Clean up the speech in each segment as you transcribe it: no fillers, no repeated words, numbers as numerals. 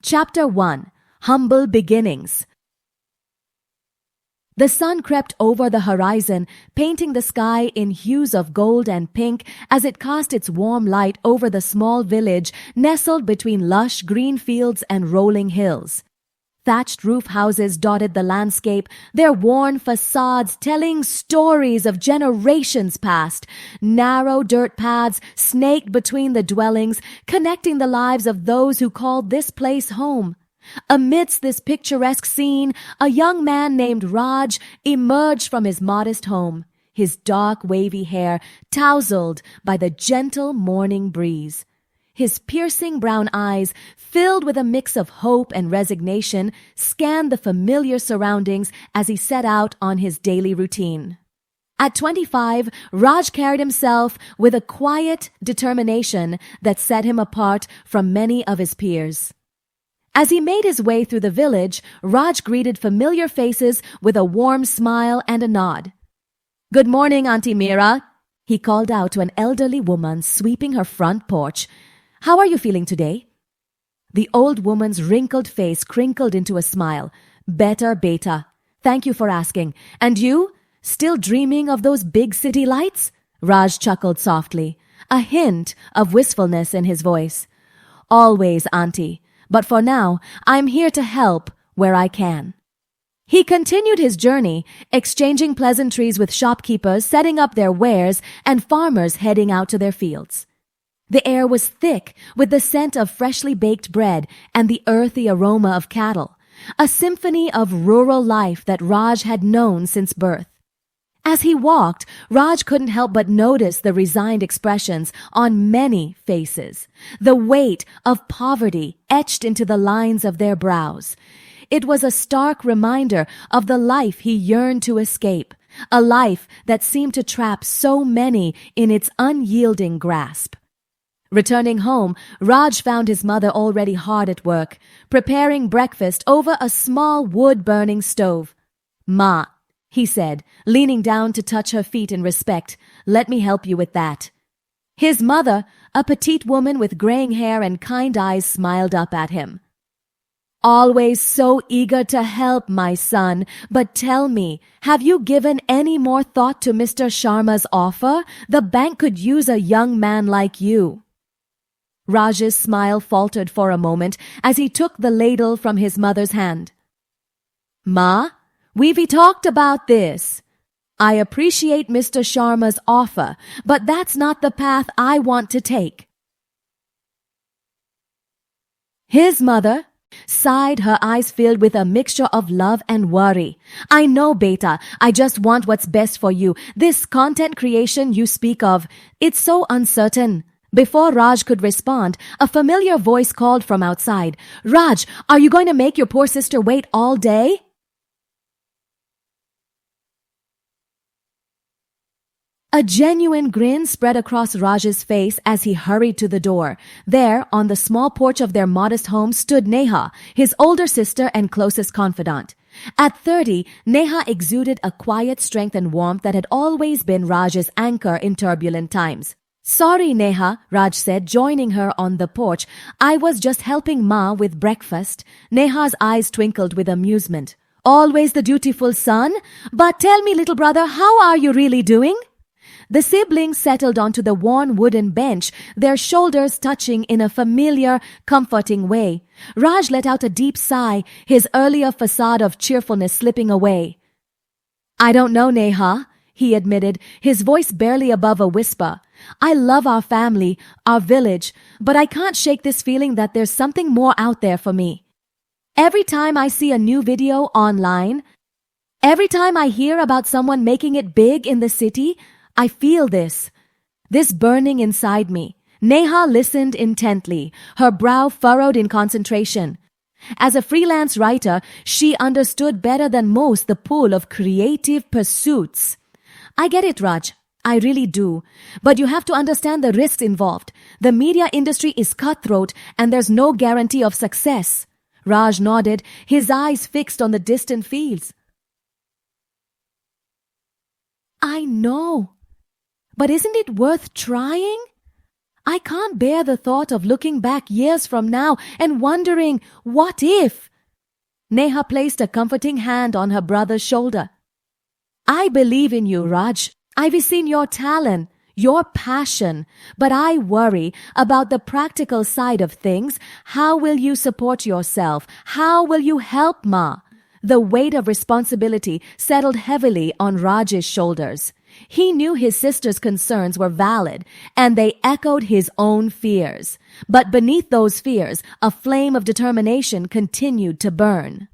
Chapter 1. Humble Beginnings. The sun crept over the horizon, painting the sky in hues of gold and pink as it cast its warm light over the small village nestled between lush green fields and rolling hills. Thatched roof houses dotted the landscape, their worn facades telling stories of generations past. Narrow dirt paths snaked between the dwellings, connecting the lives of those who called this place home. Amidst this picturesque scene, a young man named Raj emerged from his modest home, his dark wavy hair tousled by the gentle morning breeze. His piercing brown eyes, filled with a mix of hope and resignation, scanned the familiar surroundings as he set out on his daily routine. At 25, Raj carried himself with a quiet determination that set him apart from many of his peers. As he made his way through the village, Raj greeted familiar faces with a warm smile and a nod. "Good morning, Auntie Meera," he called out to an elderly woman sweeping her front porch. "How are you feeling today?" The old woman's wrinkled face crinkled into a smile. "Better, beta. Thank you for asking. And you? Still dreaming of those big city lights?" Raj chuckled softly, a hint of wistfulness in his voice. "Always, Auntie. But for now, I'm here to help where I can." He continued his journey, exchanging pleasantries with shopkeepers setting up their wares and farmers heading out to their fields. The air was thick with the scent of freshly baked bread and the earthy aroma of cattle, a symphony of rural life that Raj had known since birth. As he walked, Raj couldn't help but notice the resigned expressions on many faces, the weight of poverty etched into the lines of their brows. It was a stark reminder of the life he yearned to escape, a life that seemed to trap so many in its unyielding grasp. Returning home, Raj found his mother already hard at work, preparing breakfast over a small wood-burning stove. "Ma," he said, leaning down to touch her feet in respect, "let me help you with that." His mother, a petite woman with graying hair and kind eyes, smiled up at him. "Always so eager to help, my son. But tell me, have you given any more thought to Mr. Sharma's offer? The bank could use a young man like you." Raj's smile faltered for a moment as he took the ladle from his mother's hand. "Ma, we've talked about this. I appreciate Mr. Sharma's offer, but that's not the path I want to take." His mother sighed, her eyes filled with a mixture of love and worry. "I know, beta. I just want what's best for you. This content creation you speak of, it's so uncertain." Before Raj could respond, a familiar voice called from outside. "Raj, are you going to make your poor sister wait all day?" A genuine grin spread across Raj's face as he hurried to the door. There, on the small porch of their modest home, stood Neha, his older sister and closest confidant. At 30, Neha exuded a quiet strength and warmth that had always been Raj's anchor in turbulent times. "Sorry, Neha," Raj said, joining her on the porch. "I was just helping Ma with breakfast." Neha's eyes twinkled with amusement. "Always the dutiful son? But tell me, little brother, how are you really doing?" The siblings settled onto the worn wooden bench, their shoulders touching in a familiar, comforting way. Raj let out a deep sigh, his earlier facade of cheerfulness slipping away. "I don't know, Neha," he admitted, his voice barely above a whisper. "I love our family, our village, but I can't shake this feeling that there's something more out there for me. Every time I see a new video online, every time I hear about someone making it big in the city, I feel this burning inside me." Neha listened intently, her brow furrowed in concentration. As a freelance writer, she understood better than most the pull of creative pursuits. "I get it, Raj. I really do. But you have to understand the risks involved. The media industry is cutthroat and there's no guarantee of success." Raj nodded, his eyes fixed on the distant fields. "I know. But isn't it worth trying? I can't bear the thought of looking back years from now and wondering, what if? Neha placed a comforting hand on her brother's shoulder. I believe in you, Raj. I've seen your talent, your passion, but I worry about the practical side of things. How will you support yourself? How will you help Ma? The weight of responsibility settled heavily on Raj's shoulders. He knew his sister's concerns were valid, and they echoed his own fears. But beneath those fears, a flame of determination continued to burn.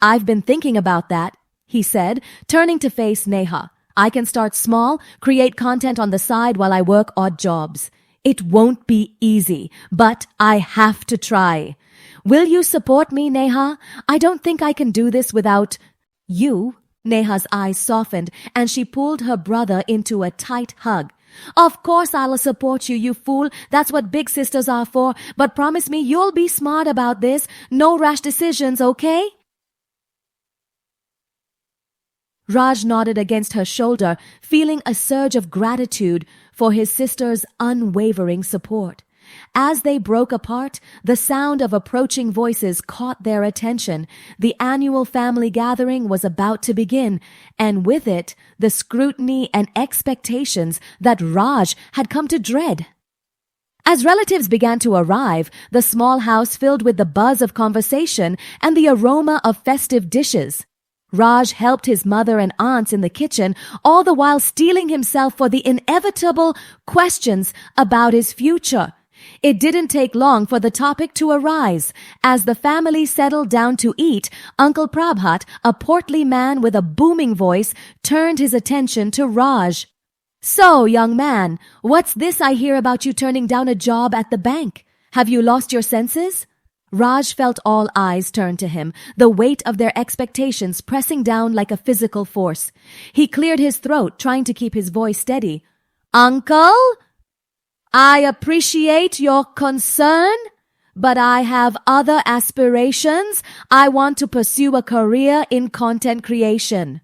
I've been thinking about that, he said, turning to face Neha. I can start small, create content on the side while I work odd jobs. It won't be easy, but I have to try. Will you support me, Neha? I don't think I can do this without you. Neha's eyes softened, and she pulled her brother into a tight hug. Of course I'll support you, you fool. That's what big sisters are for. But promise me you'll be smart about this. No rash decisions, okay? Raj nodded against her shoulder, feeling a surge of gratitude for his sister's unwavering support. As they broke apart, the sound of approaching voices caught their attention. The annual family gathering was about to begin, and with it, the scrutiny and expectations that Raj had come to dread. As relatives began to arrive, the small house filled with the buzz of conversation and the aroma of festive dishes. Raj helped his mother and aunts in the kitchen, all the while steeling himself for the inevitable questions about his future. It didn't take long for the topic to arise. As the family settled down to eat, Uncle Prabhat, a portly man with a booming voice, turned his attention to Raj. So, young man, what's this I hear about you turning down a job at the bank? Have you lost your senses? Raj felt all eyes turn to him, the weight of their expectations pressing down like a physical force. He cleared his throat, trying to keep his voice steady. Uncle, I appreciate your concern, but I have other aspirations. I want to pursue a career in content creation.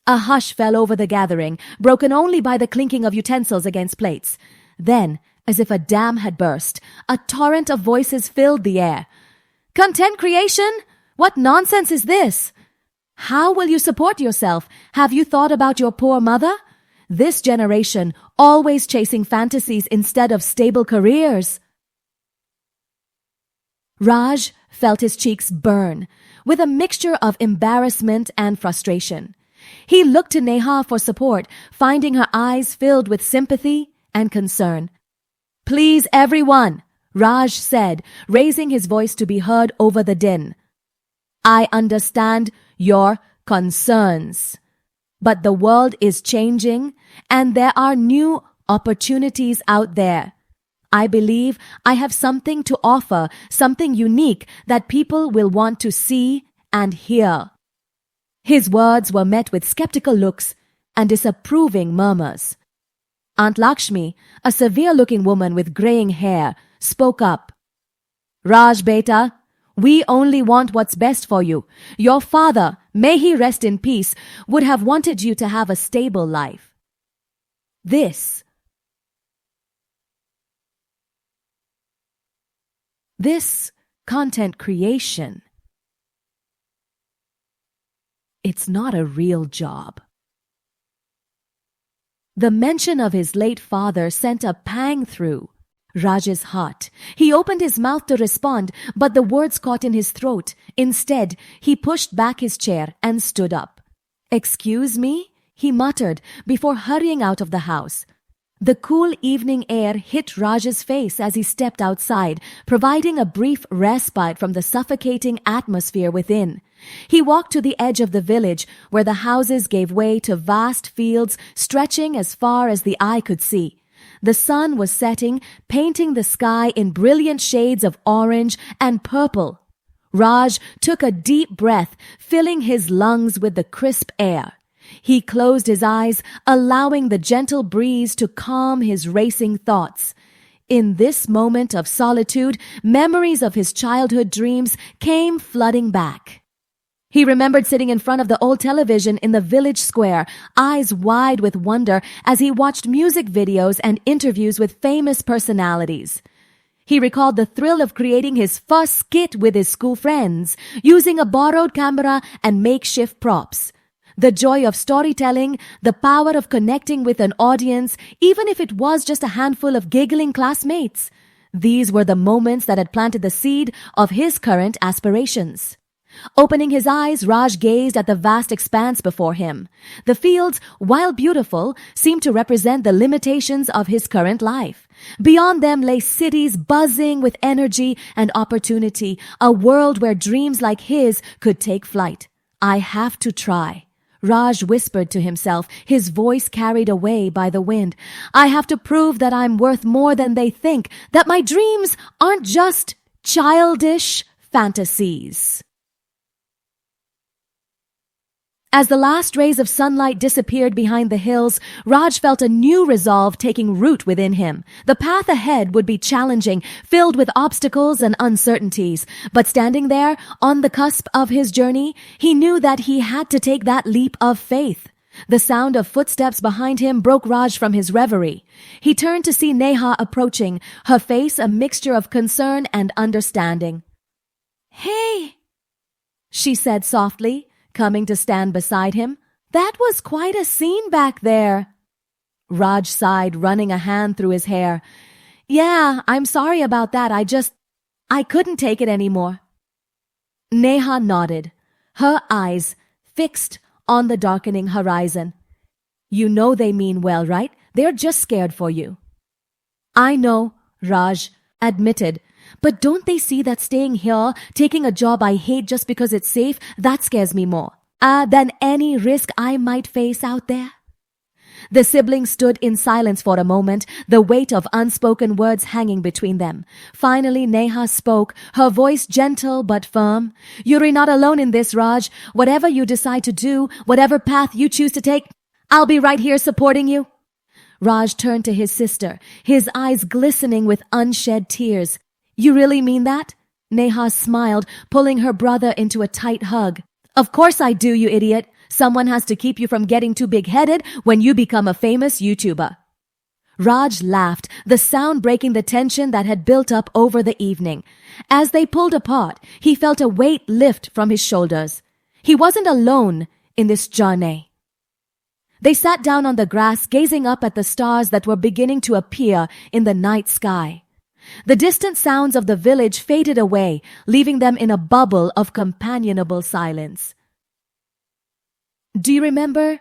A hush fell over the gathering, broken only by the clinking of utensils against plates. Then, as if a dam had burst, a torrent of voices filled the air. Content creation? What nonsense is this? How will you support yourself? Have you thought about your poor mother? This generation, always chasing fantasies instead of stable careers. Raj felt his cheeks burn, with a mixture of embarrassment and frustration. He looked to Neha for support, finding her eyes filled with sympathy and concern. Please, everyone, Raj said, raising his voice to be heard over the din. I understand your concerns, but the world is changing and there are new opportunities out there. I believe I have something to offer, something unique that people will want to see and hear. His words were met with skeptical looks and disapproving murmurs. Aunt Lakshmi, a severe-looking woman with graying hair, spoke up. Raj, beta, we only want what's best for you. Your father, may he rest in peace, would have wanted you to have a stable life. This content creation, it's not a real job. The mention of his late father sent a pang through Raj's heart. He opened his mouth to respond, but the words caught in his throat. Instead, he pushed back his chair and stood up. Excuse me, he muttered before hurrying out of the house. The cool evening air hit Raj's face as he stepped outside, providing a brief respite from the suffocating atmosphere within. He walked to the edge of the village, where the houses gave way to vast fields stretching as far as the eye could see. The sun was setting, painting the sky in brilliant shades of orange and purple. Raj took a deep breath, filling his lungs with the crisp air. He closed his eyes, allowing the gentle breeze to calm his racing thoughts. In this moment of solitude, memories of his childhood dreams came flooding back. He remembered sitting in front of the old television in the village square, eyes wide with wonder as he watched music videos and interviews with famous personalities. He recalled the thrill of creating his first skit with his school friends, using a borrowed camera and makeshift props. The joy of storytelling, the power of connecting with an audience, even if it was just a handful of giggling classmates. These were the moments that had planted the seed of his current aspirations. Opening his eyes, Raj gazed at the vast expanse before him. The fields, while beautiful, seemed to represent the limitations of his current life. Beyond them lay cities buzzing with energy and opportunity, a world where dreams like his could take flight. I have to try. Raj whispered to himself, his voice carried away by the wind. I have to prove that I'm worth more than they think, that my dreams aren't just childish fantasies. As the last rays of sunlight disappeared behind the hills, Raj felt a new resolve taking root within him. The path ahead would be challenging, filled with obstacles and uncertainties. But standing there, on the cusp of his journey, he knew that he had to take that leap of faith. The sound of footsteps behind him broke Raj from his reverie. He turned to see Neha approaching, her face a mixture of concern and understanding. "Hey," she said softly, coming to stand beside him. "That was quite a scene back there." Raj sighed, running a hand through his hair. "Yeah, I'm sorry about that. I couldn't take it anymore." Neha nodded, her eyes fixed on the darkening horizon. "You know they mean well, right? They're just scared for you." "I know," Raj admitted. "But don't they see that staying here, taking a job I hate just because it's safe, that scares me more than any risk I might face out there?" The siblings stood in silence for a moment, the weight of unspoken words hanging between them. Finally, Neha spoke, her voice gentle but firm. "You're not alone in this, Raj. Whatever you decide to do, whatever path you choose to take, I'll be right here supporting you." Raj turned to his sister, his eyes glistening with unshed tears. "You really mean that?" Neha smiled, pulling her brother into a tight hug. "Of course I do, you idiot. Someone has to keep you from getting too big-headed when you become a famous YouTuber." Raj laughed, the sound breaking the tension that had built up over the evening. As they pulled apart, he felt a weight lift from his shoulders. He wasn't alone in this journey. They sat down on the grass, gazing up at the stars that were beginning to appear in the night sky. The distant sounds of the village faded away, leaving them in a bubble of companionable silence. "Do you remember,"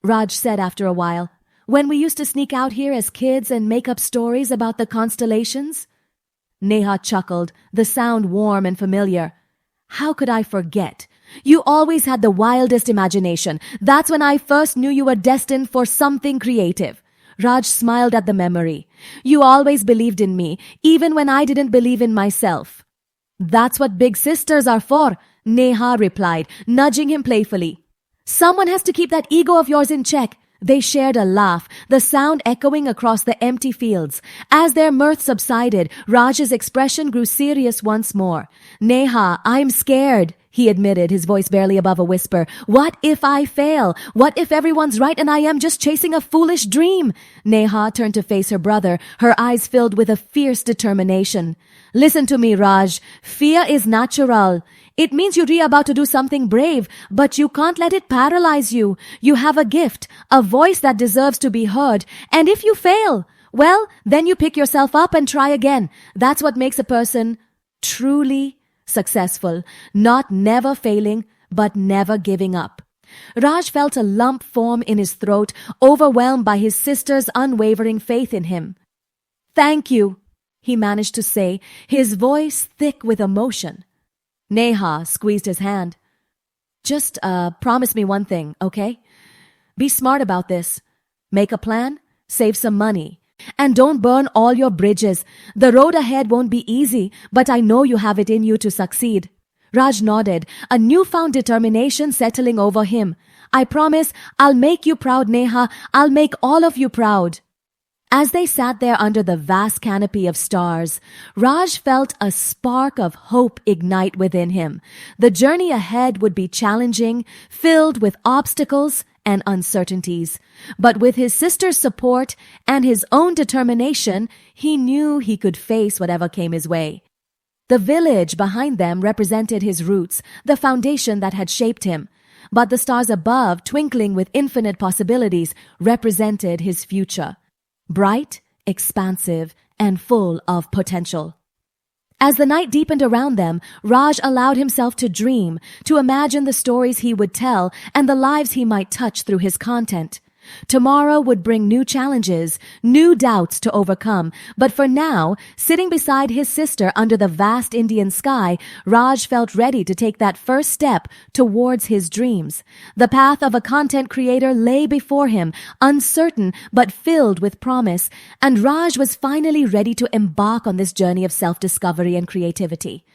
Raj said after a while, "when we used to sneak out here as kids and make up stories about the constellations?" Neha chuckled, the sound warm and familiar. "How could I forget? You always had the wildest imagination. That's when I first knew you were destined for something creative." Raj smiled at the memory. "You always believed in me, even when I didn't believe in myself." "That's what big sisters are for," Neha replied, nudging him playfully. "Someone has to keep that ego of yours in check." They shared a laugh, the sound echoing across the empty fields. As their mirth subsided, Raj's expression grew serious once more. "Neha, I'm scared," he admitted, his voice barely above a whisper. "What if I fail? What if everyone's right and I am just chasing a foolish dream?" Neha turned to face her brother, her eyes filled with a fierce determination. "Listen to me, Raj. Fear is natural. It means you're about to do something brave, but you can't let it paralyze you. You have a gift, a voice that deserves to be heard. And if you fail, well, then you pick yourself up and try again. That's what makes a person truly successful, not never failing, but never giving up." Raj felt a lump form in his throat, overwhelmed by his sister's unwavering faith in him. "Thank you," he managed to say, his voice thick with emotion. Neha squeezed his hand. "Just promise me one thing, okay? Be smart about this. Make a plan, save some money, and don't burn all your bridges. The road ahead won't be easy, but I know you have it in you to succeed." Raj nodded, a newfound determination settling over him. "I promise I'll make you proud, Neha. I'll make all of you proud." As they sat there under the vast canopy of stars, Raj felt a spark of hope ignite within him. The journey ahead would be challenging, filled with obstacles and uncertainties. But with his sister's support and his own determination, he knew he could face whatever came his way. The village behind them represented his roots, the foundation that had shaped him. But the stars above, twinkling with infinite possibilities, represented his future. Bright, expansive, and full of potential. As the night deepened around them, Raj allowed himself to dream, to imagine the stories he would tell and the lives he might touch through his content. Tomorrow would bring new challenges, new doubts to overcome, but for now, sitting beside his sister under the vast Indian sky, Raj felt ready to take that first step towards his dreams. The path of a content creator lay before him, uncertain but filled with promise, and Raj was finally ready to embark on this journey of self-discovery and creativity.